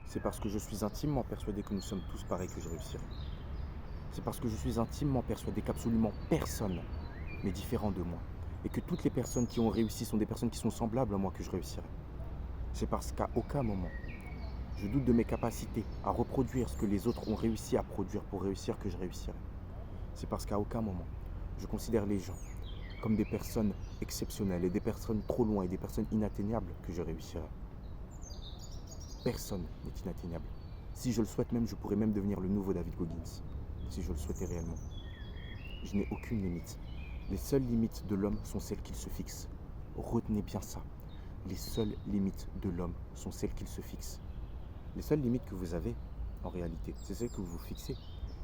C'est parce que je suis intimement persuadé que nous sommes tous pareils que je réussirai. C'est parce que je suis intimement persuadé qu'absolument personne n'est différent de moi. Et que toutes les personnes qui ont réussi sont des personnes qui sont semblables à moi que je réussirai. C'est parce qu'à aucun moment, je doute de mes capacités à reproduire ce que les autres ont réussi à produire pour réussir que je réussirai. C'est parce qu'à aucun moment, je considère les gens comme des personnes exceptionnelles et des personnes trop loin et des personnes inatteignables que je réussirai. Personne n'est inatteignable. Si je le souhaite même, je pourrais même devenir le nouveau David Goggins, si je le souhaitais réellement. Je n'ai aucune limite. Les seules limites de l'homme sont celles qu'il se fixe. Retenez bien ça. Les seules limites de l'homme sont celles qu'il se fixe. Les seules limites que vous avez, en réalité, c'est celles que vous vous fixez.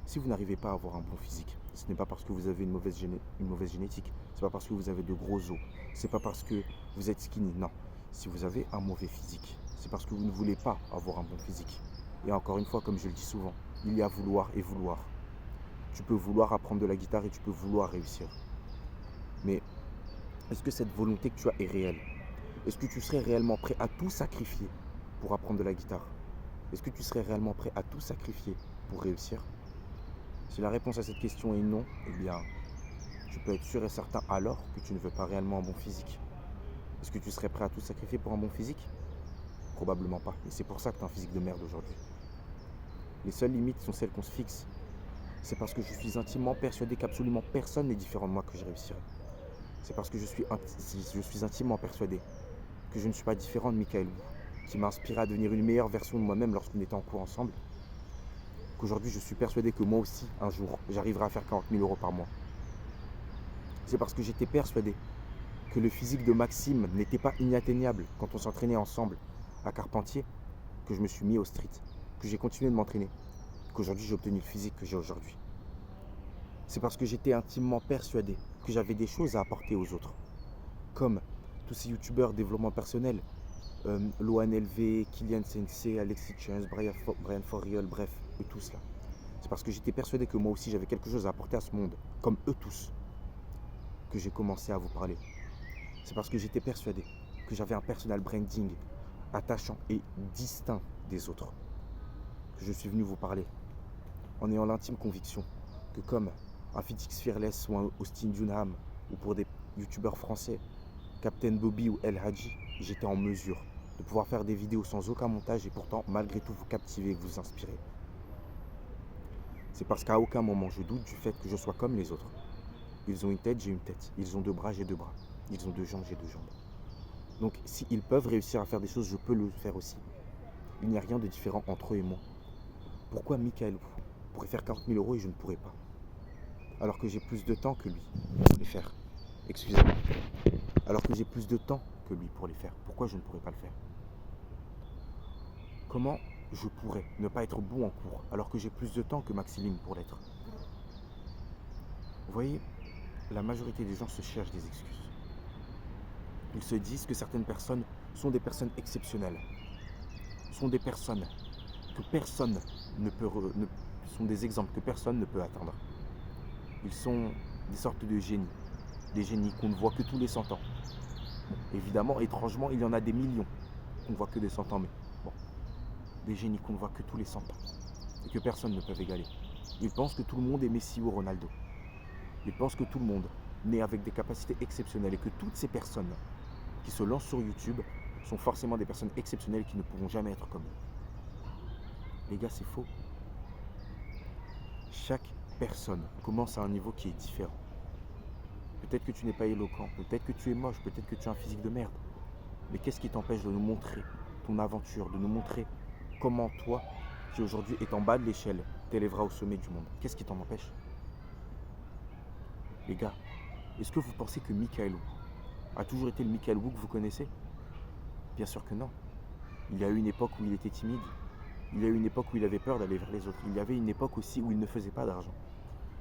Si vous n'arrivez pas à avoir un bon physique, ce n'est pas parce que vous avez une mauvaise génétique, c'est pas parce que vous avez de gros os, c'est pas parce que vous êtes skinny, non. Si vous avez un mauvais physique, c'est parce que vous ne voulez pas avoir un bon physique. Et encore une fois, comme je le dis souvent, il y a vouloir et vouloir. Tu peux vouloir apprendre de la guitare et tu peux vouloir réussir. Mais est-ce que cette volonté que tu as est réelle? Est-ce que tu serais réellement prêt à tout sacrifier pour apprendre de la guitare? Est-ce que tu serais réellement prêt à tout sacrifier pour réussir? Si la réponse à cette question est non, eh bien, tu peux être sûr et certain alors que tu ne veux pas réellement un bon physique. Est-ce que tu serais prêt à tout sacrifier pour un bon physique? Probablement pas. Et c'est pour ça que tu as un physique de merde aujourd'hui. Les seules limites sont celles qu'on se fixe. C'est parce que je suis intimement persuadé qu'absolument personne n'est différent de moi que je réussirai. C'est parce que je suis intimement persuadé que je ne suis pas différent de Michael Wu, qui m'a inspiré à devenir une meilleure version de moi-même lorsqu'on était en cours ensemble, qu'aujourd'hui je suis persuadé que moi aussi, un jour, j'arriverai à faire 40 000 euros par mois. C'est parce que j'étais persuadé que le physique de Maxime n'était pas inatteignable quand on s'entraînait ensemble à Carpentier, que je me suis mis au street, que j'ai continué de m'entraîner, qu'aujourd'hui j'ai obtenu le physique que j'ai aujourd'hui. C'est parce que j'étais intimement persuadé que j'avais des choses à apporter aux autres, comme tous ces youtubeurs développement personnel, Loan LV, Kylian Sensei, Alexis Chance, Brian Foriol, bref, eux tous là. C'est parce que j'étais persuadé que moi aussi j'avais quelque chose à apporter à ce monde, comme eux tous, que j'ai commencé à vous parler. C'est parce que j'étais persuadé que j'avais un personal branding attachant et distinct des autres, que je suis venu vous parler, en ayant l'intime conviction que comme un Fitix Fearless ou un Austin Dunham, ou pour des youtubeurs français, Captain Bobby ou El Hadji, j'étais en mesure de pouvoir faire des vidéos sans aucun montage et pourtant malgré tout vous captiver et vous inspirer. C'est parce qu'à aucun moment je doute du fait que je sois comme les autres. Ils ont une tête, j'ai une tête. Ils ont deux bras, j'ai deux bras. Ils ont deux jambes, j'ai deux jambes. Donc s'ils peuvent réussir à faire des choses, je peux le faire aussi. Il n'y a rien de différent entre eux et moi. Pourquoi Michael pourrait faire 40 000 euros et je ne pourrais pas? Alors que j'ai plus de temps que lui pour les faire. Excusez-moi. Alors que j'ai plus de temps que lui pour les faire. Pourquoi je ne pourrais pas le faire? Comment je pourrais ne pas être bon en cours alors que j'ai plus de temps que Maxiline pour l'être? Vous voyez, la majorité des gens se cherchent des excuses. Ils se disent que certaines personnes sont des personnes exceptionnelles, sont des personnes que personne ne peut, sont des exemples que personne ne peut atteindre. Ils sont des sortes de génies, des génies qu'on ne voit que tous les 100 ans. Bon, évidemment, étrangement, il y en a des millions qu'on ne voit que des 100 ans, mais bon, des génies qu'on ne voit que tous les 100 ans et que personne ne peut égaler. Ils pensent que tout le monde est Messi ou Ronaldo. Ils pensent que tout le monde naît avec des capacités exceptionnelles et que toutes ces personnes qui se lancent sur YouTube sont forcément des personnes exceptionnelles qui ne pourront jamais être comme eux. Les gars, c'est faux. Chaque personne commence à un niveau qui est différent. Peut-être que tu n'es pas éloquent, peut-être que tu es moche, peut-être que tu as un physique de merde. Mais qu'est-ce qui t'empêche de nous montrer ton aventure, de nous montrer comment toi, qui aujourd'hui est en bas de l'échelle, t'élèveras au sommet du monde? Qu'est-ce qui t'en empêche? Les gars, est-ce que vous pensez que Michael Wu a toujours été le Michael Wu que vous connaissez? Bien sûr que non. Il y a eu une époque où il était timide. Il y a eu une époque où il avait peur d'aller vers les autres. Il y avait une époque aussi où il ne faisait pas d'argent.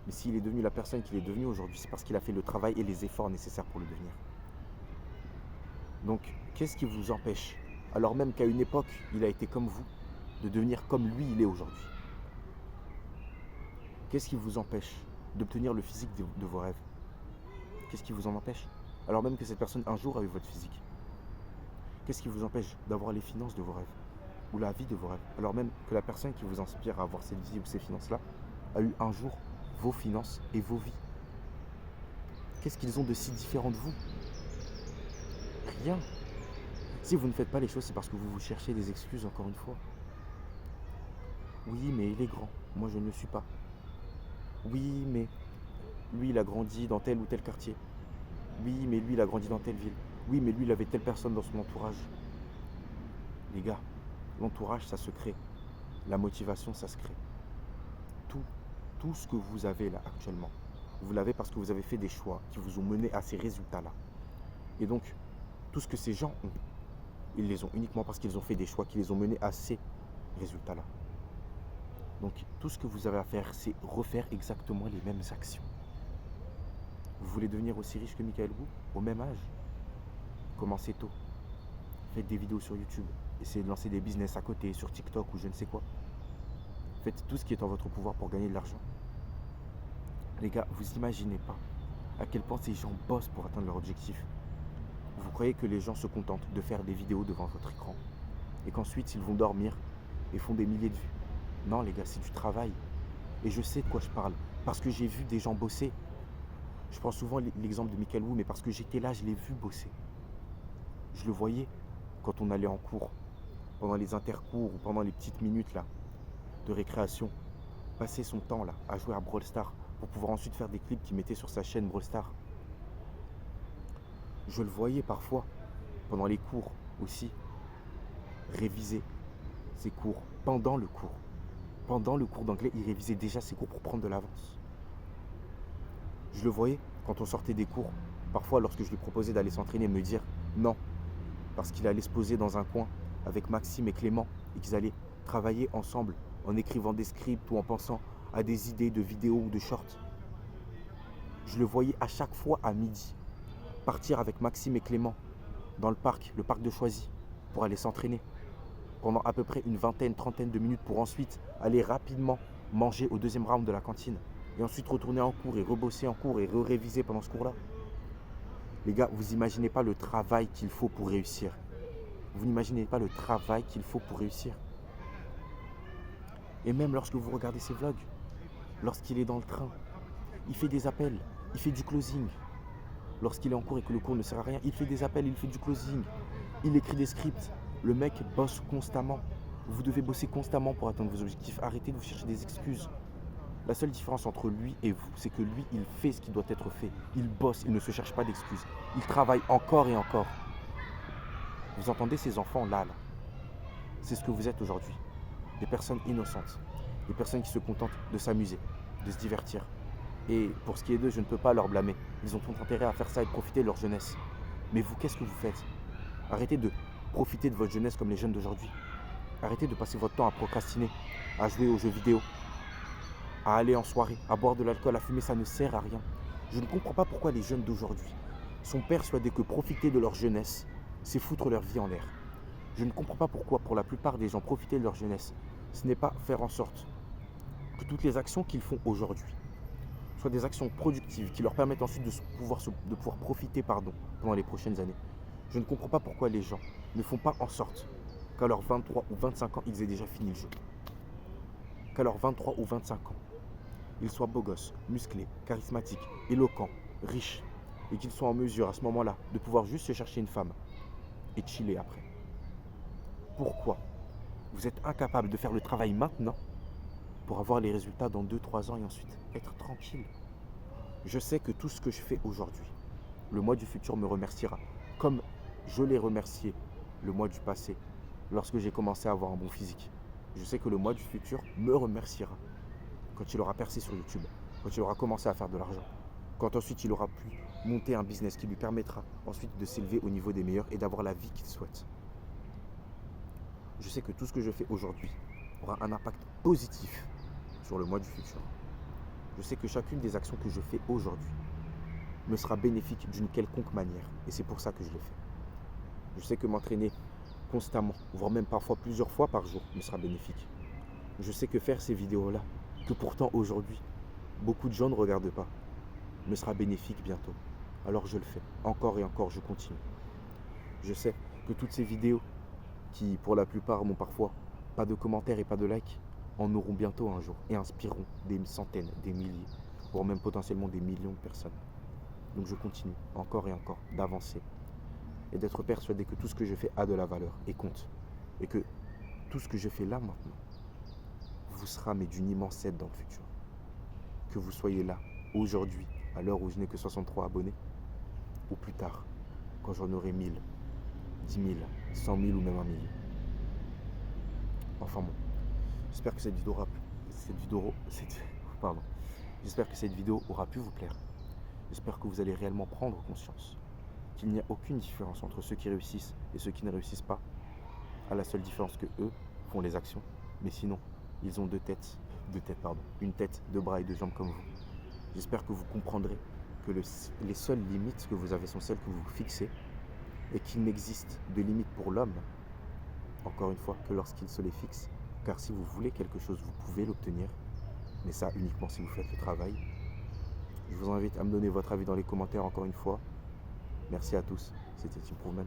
Mais s'il est devenu la personne qu'il est devenu aujourd'hui, c'est parce qu'il a fait le travail et les efforts nécessaires pour le devenir. Donc, qu'est-ce qui vous empêche, alors même qu'à une époque, il a été comme vous, de devenir comme lui il est aujourd'hui? Qu'est-ce qui vous empêche d'obtenir le physique de vos rêves? Qu'est-ce qui vous en empêche? Alors même que cette personne un jour a eu votre physique. Qu'est-ce qui vous empêche d'avoir les finances de vos rêves? ou la vie de vos rêves. Alors même que la personne qui vous inspire à avoir cette vie ou ces finances-là a eu un jour vos finances et vos vies. Qu'est-ce qu'ils ont de si différent de vous? Rien. Si vous ne faites pas les choses, c'est parce que vous vous cherchez des excuses, encore une fois. Oui, mais il est grand. Moi, je ne le suis pas. Oui, mais lui, il a grandi dans tel ou tel quartier. Oui, mais lui, il a grandi dans telle ville. Oui, mais lui, il avait telle personne dans son entourage. Les gars, l'entourage, ça se crée. La motivation, ça se crée. Tout, tout ce que vous avez là actuellement, vous l'avez parce que vous avez fait des choix qui vous ont mené à ces résultats-là. Et donc, tout ce que ces gens ont, ils les ont uniquement parce qu'ils ont fait des choix qui les ont menés à ces résultats-là. Donc, tout ce que vous avez à faire, c'est refaire exactement les mêmes actions. Vous voulez devenir aussi riche que Michael Wu au même âge? Commencez tôt. Faites des vidéos sur YouTube. Essayez de lancer des business à côté, sur TikTok ou je ne sais quoi. Faites tout ce qui est en votre pouvoir pour gagner de l'argent. Les gars, vous imaginez pas à quel point ces gens bossent pour atteindre leur objectif. Vous croyez que les gens se contentent de faire des vidéos devant votre écran et qu'ensuite ils vont dormir et font des milliers de vues? Non les gars, c'est du travail. Et je sais de quoi je parle parce que j'ai vu des gens bosser. Je prends souvent l'exemple de Michael Wu, mais parce que j'étais là, je l'ai vu bosser. Je le voyais quand on allait en cours, pendant les intercours ou pendant les petites minutes là de récréation, passer son temps là à jouer à Brawl Stars pour pouvoir ensuite faire des clips qu'il mettait sur sa chaîne Brawl Stars. Je le voyais parfois pendant les cours aussi réviser ses cours pendant le cours. Pendant le cours d'anglais, il révisait déjà ses cours pour prendre de l'avance. Je le voyais quand on sortait des cours, parfois lorsque je lui proposais d'aller s'entraîner, me dire non, parce qu'il allait se poser dans un coin avec Maxime et Clément et qu'ils allaient travailler ensemble en écrivant des scripts ou en pensant à des idées de vidéos ou de shorts. Je le voyais à chaque fois à midi partir avec Maxime et Clément dans le parc de Choisy, pour aller s'entraîner pendant à peu près une vingtaine, trentaine de minutes pour ensuite aller rapidement manger au deuxième round de la cantine et ensuite retourner en cours et rebosser en cours et réviser pendant ce cours-là. Les gars, vous n'imaginez pas le travail qu'il faut pour réussir. Vous n'imaginez pas le travail qu'il faut pour réussir. Et même lorsque vous regardez ses vlogs, lorsqu'il est dans le train, il fait des appels, il fait du closing. Lorsqu'il est en cours et que le cours ne sert à rien, il fait des appels, il fait du closing, il écrit des scripts. Le mec bosse constamment. Vous devez bosser constamment pour atteindre vos objectifs. Arrêtez de vous chercher des excuses. La seule différence entre lui et vous, c'est que lui, il fait ce qui doit être fait. Il bosse, il ne se cherche pas d'excuses. Il travaille encore et encore. Vous entendez ces enfants-là, là. C'est ce que vous êtes aujourd'hui. Des personnes innocentes. Des personnes qui se contentent de s'amuser, de se divertir. Et pour ce qui est d'eux, je ne peux pas leur blâmer. Ils ont tout intérêt à faire ça et de profiter de leur jeunesse. Mais vous, qu'est-ce que vous faites? Arrêtez de profiter de votre jeunesse comme les jeunes d'aujourd'hui. Arrêtez de passer votre temps à procrastiner, à jouer aux jeux vidéo, à aller en soirée, à boire de l'alcool, à fumer, ça ne sert à rien. Je ne comprends pas pourquoi les jeunes d'aujourd'hui sont persuadés que profiter de leur jeunesse, c'est foutre leur vie en l'air. Je ne comprends pas pourquoi, pour la plupart des gens, profiter de leur jeunesse, ce n'est pas faire en sorte que toutes les actions qu'ils font aujourd'hui soient des actions productives qui leur permettent ensuite de pouvoir profiter pendant les prochaines années. Je ne comprends pas pourquoi les gens ne font pas en sorte qu'à leurs 23 ou 25 ans, ils aient déjà fini le jeu. Qu'à leurs 23 ou 25 ans, ils soient beaux gosses, musclés, charismatiques, éloquents, riches, et qu'ils soient en mesure à ce moment-là de pouvoir juste se chercher une femme et chiller après. Pourquoi vous êtes incapable de faire le travail maintenant pour avoir les résultats dans 2-3 ans et ensuite être tranquille? Je sais que tout ce que je fais aujourd'hui, le moi du futur me remerciera, comme je l'ai remercié le moi du passé lorsque j'ai commencé à avoir un bon physique. Je sais que le moi du futur me remerciera quand il aura percé sur YouTube, quand il aura commencé à faire de l'argent, quand ensuite il aura pu monter un business qui lui permettra ensuite de s'élever au niveau des meilleurs et d'avoir la vie qu'il souhaite. Je sais que tout ce que je fais aujourd'hui aura un impact positif sur le moi du futur. Je sais que chacune des actions que je fais aujourd'hui me sera bénéfique d'une quelconque manière et c'est pour ça que je le fais. Je sais que m'entraîner constamment, voire même parfois plusieurs fois par jour, me sera bénéfique. Je sais que faire ces vidéos-là, que pourtant aujourd'hui, beaucoup de gens ne regardent pas, me sera bénéfique bientôt. Alors je le fais, encore et encore, je continue. Je sais que toutes ces vidéos qui, pour la plupart, m'ont parfois pas de commentaires et pas de likes en auront bientôt un jour et inspireront des centaines, des milliers, voire même potentiellement des millions de personnes. Donc je continue encore et encore d'avancer et d'être persuadé que tout ce que je fais a de la valeur et compte. Et que tout ce que je fais là maintenant vous sera mais d'une immense aide dans le futur. Que vous soyez là, aujourd'hui, à l'heure où je n'ai que 63 abonnés, ou plus tard, quand j'en aurai 1000, 10 000, 100 000 ou même 1 million. Enfin bon, j'espère que J'espère que cette vidéo aura pu vous plaire. J'espère que vous allez réellement prendre conscience qu'il n'y a aucune différence entre ceux qui réussissent et ceux qui ne réussissent pas. À la seule différence que eux font les actions, mais sinon, ils ont une tête, deux bras et deux jambes comme vous. J'espère que vous comprendrez que les seules limites que vous avez sont celles que vous fixez et qu'il n'existe de limite pour l'homme, encore une fois, que lorsqu'il se les fixe. Car si vous voulez quelque chose, vous pouvez l'obtenir, mais ça uniquement si vous faites le travail. Je vous invite à me donner votre avis dans les commentaires encore une fois. Merci à tous, c'était Improvement.